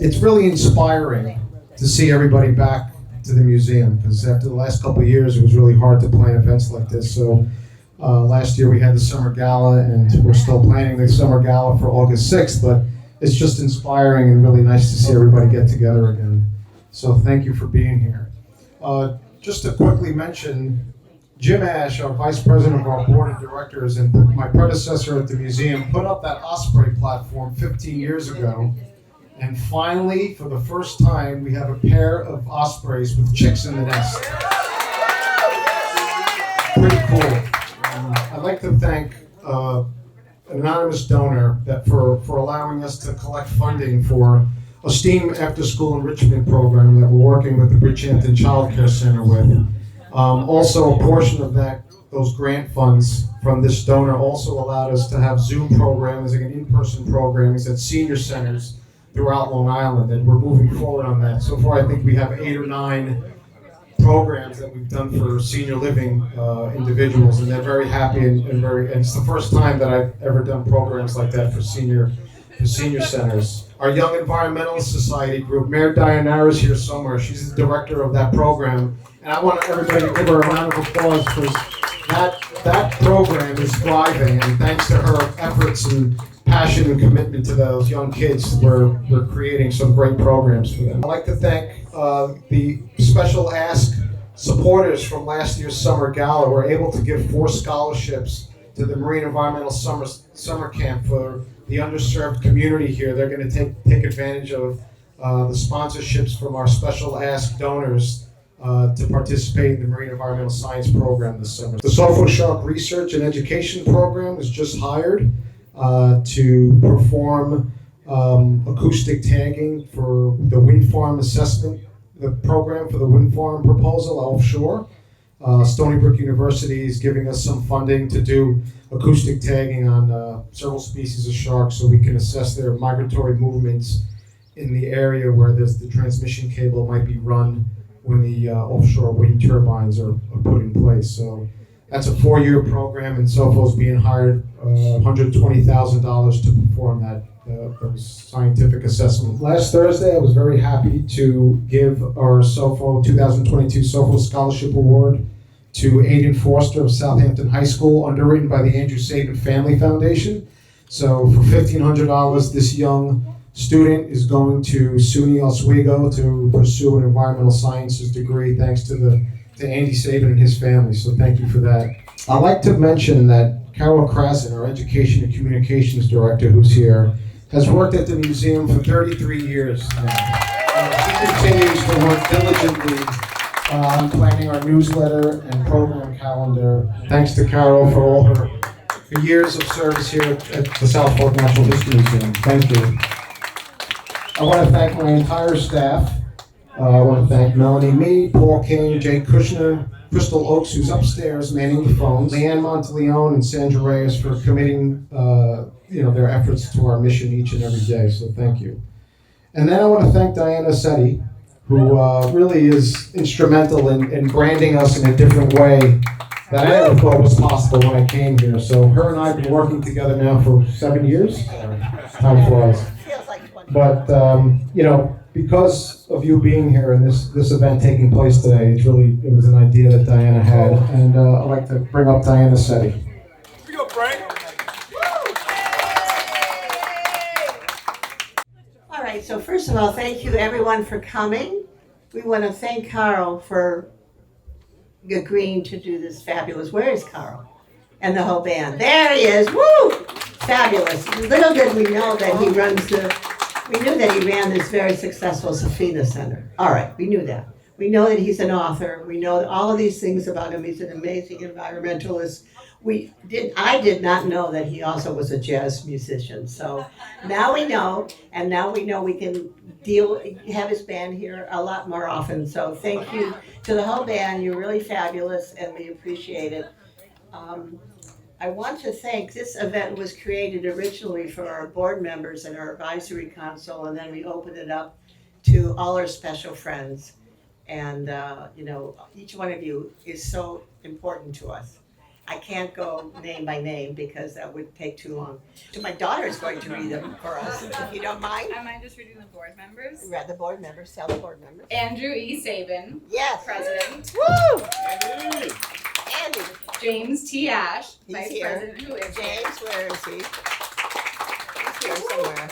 It's really inspiring to see everybody back to the museum, because after the last couple of years, it was really hard to plan events like this. So last year we had the summer gala, and we're still planning the summer gala for August 6th, but it's just inspiring and really nice to see everybody get together again. So thank you for being here. Just to quickly mention, Jim Ash, our vice president of our board of directors and my predecessor at the museum, put up that Osprey platform 15 years ago. And finally, for the first time, we have a pair of ospreys with chicks in the nest. Pretty cool. I'd like to thank an anonymous donor for allowing us to collect funding for a STEAM after-school enrichment program that we're working with the Bridgehampton Child Care Center with. Also, a portion of those grant funds from this donor also allowed us to have Zoom programs and in-person programs at senior centers throughout Long Island, and we're moving forward on that. So far, I think we have 8 or 9 programs that we've done for senior living individuals, and they're very happy and it's the first time that I've ever done programs like that for senior centers. Our Young Environmentalist Society group, Mayor Dianara is here somewhere. She's the director of that program, and I want everybody to give her a round of applause because that program is thriving, and thanks to her efforts and passion and commitment to those young kids, we're creating some great programs for them. I'd like to thank the special ask supporters from last year's summer gala. We're able to give 4 scholarships to the Marine Environmental Summer Camp for the underserved community here. They're going to take advantage of the sponsorships from our special ask donors to participate in the Marine Environmental Science program this summer. The SOFO Shark Research and Education program was just hired to perform acoustic tagging for the wind farm assessment, the program for the wind farm proposal offshore. Stony Brook University is giving us some funding to do acoustic tagging on several species of sharks so we can assess their migratory movements in the area where the transmission cable might be run when the offshore wind turbines are put in place. So that's a 4-year program, and SOFO's being hired $120,000 to perform those scientific assessment. Last Thursday, I was very happy to give our SOFO 2022 SOFO Scholarship Award to Aiden Foster of Southampton High School, underwritten by the Andrew Sabin Family Foundation. So for $1,500, this young student is going to SUNY Oswego to pursue an environmental sciences degree, thanks to Andy Sabin and his family, so thank you for that. I'd like to mention that Carol Krasin, our Education and Communications Director, who's here, has worked at the museum for 33 years now. She continues to work diligently on planning our newsletter and program calendar. Thanks to Carol for all her years of service here at the South Fork Natural History Museum. Thank you. I want to thank my entire staff. I want to thank Melanie Mee, Paul King, Jay Kushner, Crystal Oakes, who's upstairs manning the phones, Leanne Monteleone and Sandra Reyes for committing their efforts to our mission each and every day, so thank you. And then I want to thank Diana Setti, who really is instrumental in branding us in a different way that I never thought was possible when I came here. So her and I have been working together now for 7 years. Time flies. But, because of you being here and this event taking place today, it was an idea that Diana had, and I'd like to bring up Diana Setti. Here we go, Frank. All right, so first of all, thank you everyone for coming. We want to thank Carl for agreeing to do this fabulous. Where is Carl? And the whole band. There he is. Woo! Fabulous. Little did we know that we knew that he ran this very successful Safina Center. All right, we knew that. We know that he's an author. We know all of these things about him. He's an amazing environmentalist. I did not know that he also was a jazz musician. So now we know, and now we know we can have his band here a lot more often. So thank you to the whole band. You're really fabulous, and we appreciate it. I want to thank, this event was created originally for our board members and our advisory council, and then we opened it up to all our special friends. And, each one of you is so important to us. I can't go name by name because that would take too long. So my daughter is going to read them for us, if you don't mind. Am I just reading the board members? Read the board members, tell the board members. Andrew E. Sabin, Yes. President. Woo! Andy. James T. Ash, He's Vice here. President, who is here. James, where is he? He's here somewhere.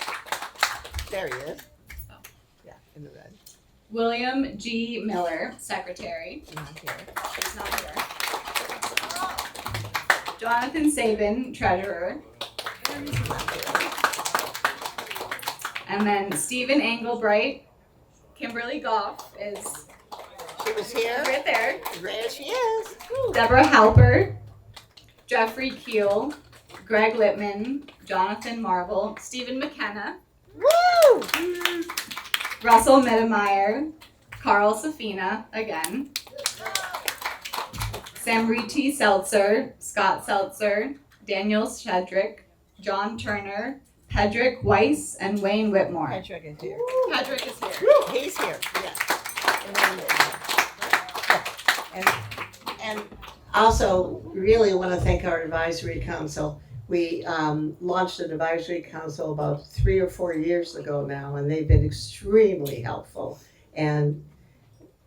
There he is. Oh. Yeah, in the red. William G. Miller, Secretary. Not here. He's not here. Jonathan Sabin, Treasurer. Not here. And then Stephen Engelbright. Kimberly Goff is She was here. right there. There she is. Woo. Deborah Halper, Jeffrey Keel, Greg Littman, Jonathan Marvel, Stephen McKenna, Woo! Russell Mittermeier, Carl Safina, again, Samriti Seltzer, Scott Seltzer, Daniel Shedrick, John Turner, Pedrick Weiss, and Wayne Whitmore. Patrick is here. Pedrick is here. Woo! He's here. Yes. And also, really want to thank our advisory council. We launched an advisory council about 3 or 4 years ago now, and they've been extremely helpful and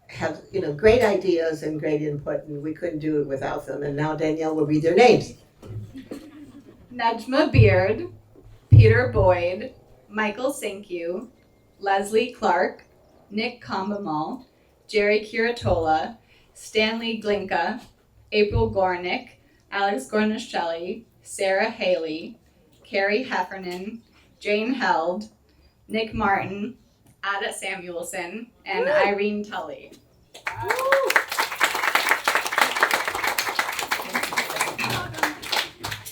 have great ideas and great input, and we couldn't do it without them. And now Danielle will read their names. Nejma Beard, Peter Boyd, Michael Sinkyu, Leslie Clark, Nick Combamal, Jerry Curatola, Stanley Glinka, April Gornick, Alex Gornicelli, Sarah Haley, Carrie Heffernan, Jane Held, Nick Martin, Ada Samuelson, and Irene Tully.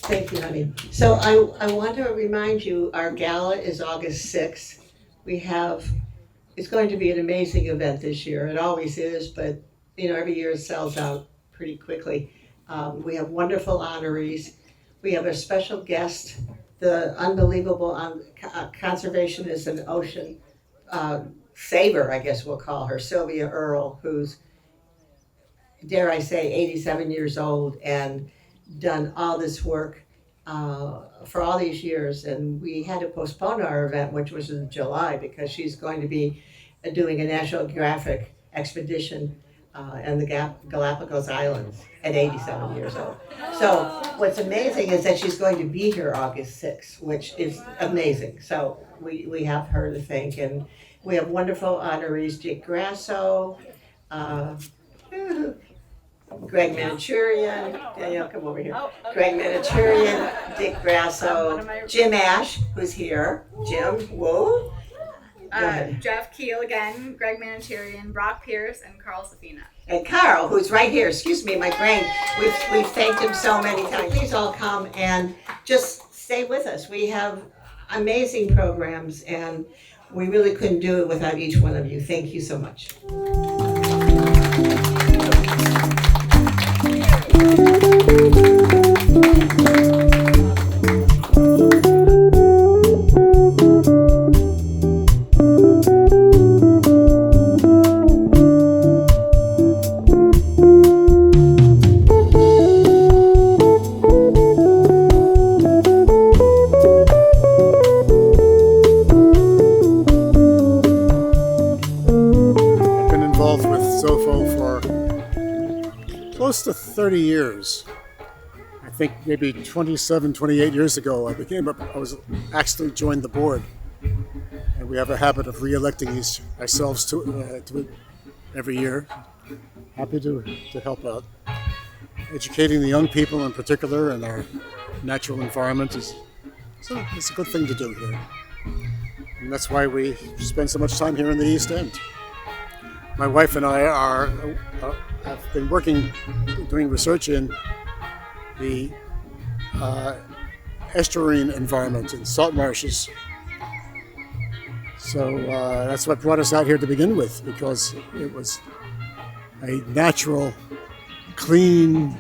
Thank you, honey. So I want to remind you, our gala is August 6th. It's going to be an amazing event this year. It always is, but every year it sells out pretty quickly. We have wonderful honorees. We have a special guest, the unbelievable conservationist and ocean saver, I guess we'll call her, Sylvia Earle, who's, dare I say, 87 years old and done all this work for all these years. And we had to postpone our event, which was in July, because she's going to be doing a National Geographic expedition in the Galapagos Islands at 87 years old. So what's amazing is that she's going to be here August 6th, which is amazing. So we have her to thank, and we have wonderful honorees, Dick Grasso, Greg Manchurian, Danielle, come over here. Greg Manchurian, Dick Grasso, Jim Ash, who's here. Jim, whoa. Jeff Keel again, Greg Manchurian, Brock Pierce, and Carl Safina. And Carl, who's right here. Excuse me, my brain. We've thanked him so many times. Please all come and just stay with us. We have amazing programs, and we really couldn't do it without each one of you. Thank you so much. Close to 30 years. I think maybe 27, 28 years ago, I was actually joined the board. And we have a habit of re-electing ourselves to it every year. Happy to help out. Educating the young people in particular and our natural environment it's a good thing to do here. And that's why we spend so much time here in the East End. My wife and I have been doing research in the estuarine environment in salt marshes. So that's what brought us out here to begin with, because it was a natural, clean,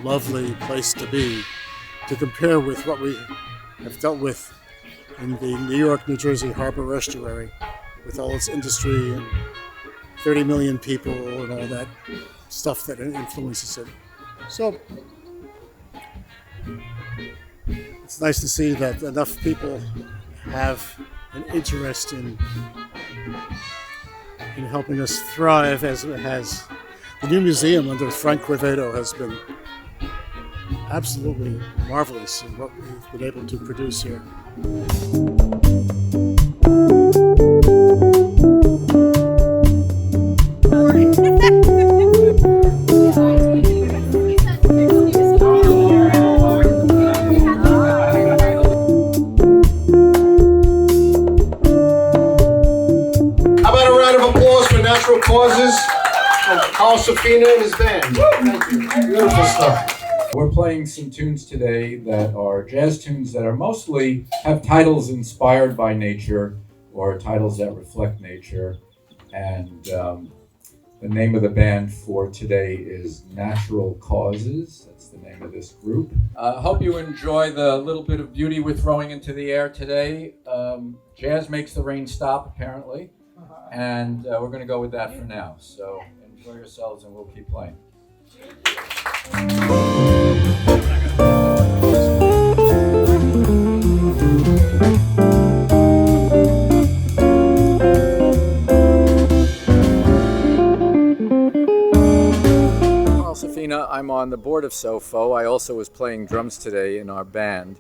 lovely place to be, to compare with what we have dealt with in the New York, New Jersey harbor estuary, with all its industry and 30 million people and all that stuff that influences it. So it's nice to see that enough people have an interest in helping us thrive as it has. The new museum under Frank Quevedo has been absolutely marvelous in what we've been able to produce here. How about a round of applause for Natural Causes and Carl Safina and his band? Thank you. Beautiful stuff. We're playing some tunes today that are jazz tunes that are mostly have titles inspired by nature or titles that reflect nature. And the name of the band for today is Natural Causes. That's the name of this group. I hope you enjoy the little bit of beauty we're throwing into the air today. Jazz makes the rain stop, apparently. And we're going to go with that for now. So enjoy yourselves and we'll keep playing. I'm on the board of SOFO. I also was playing drums today in our band.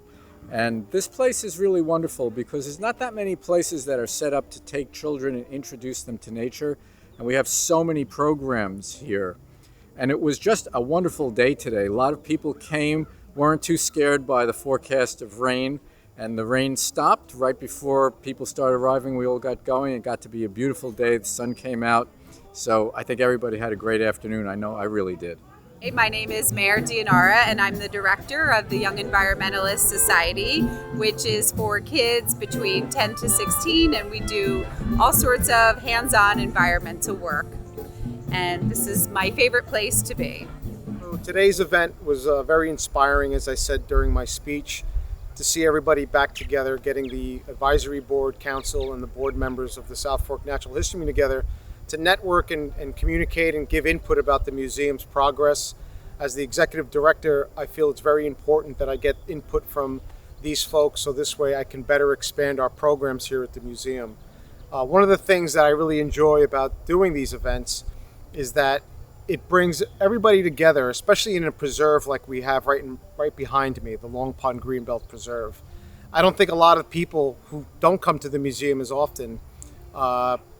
And this place is really wonderful because there's not that many places that are set up to take children and introduce them to nature. And we have so many programs here. And it was just a wonderful day today. A lot of people came, weren't too scared by the forecast of rain. And the rain stopped right before people started arriving. We all got going. It got to be a beautiful day. The sun came out. So I think everybody had a great afternoon. I know I really did. Hey, my name is Mare Dianara, and I'm the director of the Young Environmentalist Society, which is for kids between 10 to 16, and we do all sorts of hands-on environmental work. And this is my favorite place to be. Today's event was very inspiring, as I said during my speech, to see everybody back together, getting the advisory board, council, and the board members of the South Fork Natural History together to network and communicate and give input about the museum's progress. As the executive director, I feel it's very important that I get input from these folks so this way I can better expand our programs here at the museum. One of the things that I really enjoy about doing these events is that it brings everybody together, especially in a preserve like we have right behind me, the Long Pond Greenbelt Preserve. I don't think a lot of people who don't come to the museum as often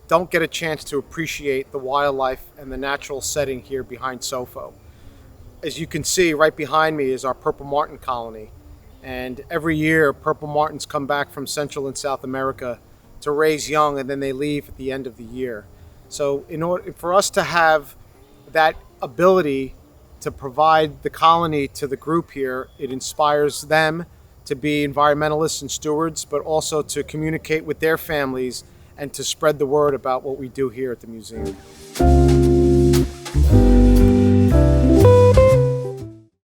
don't get a chance to appreciate the wildlife and the natural setting here behind SOFO. As you can see, right behind me is our purple martin colony. And every year, purple martins come back from Central and South America to raise young, and then they leave at the end of the year. So in order for us to have that ability to provide the colony to the group here, it inspires them to be environmentalists and stewards, but also to communicate with their families and to spread the word about what we do here at the museum.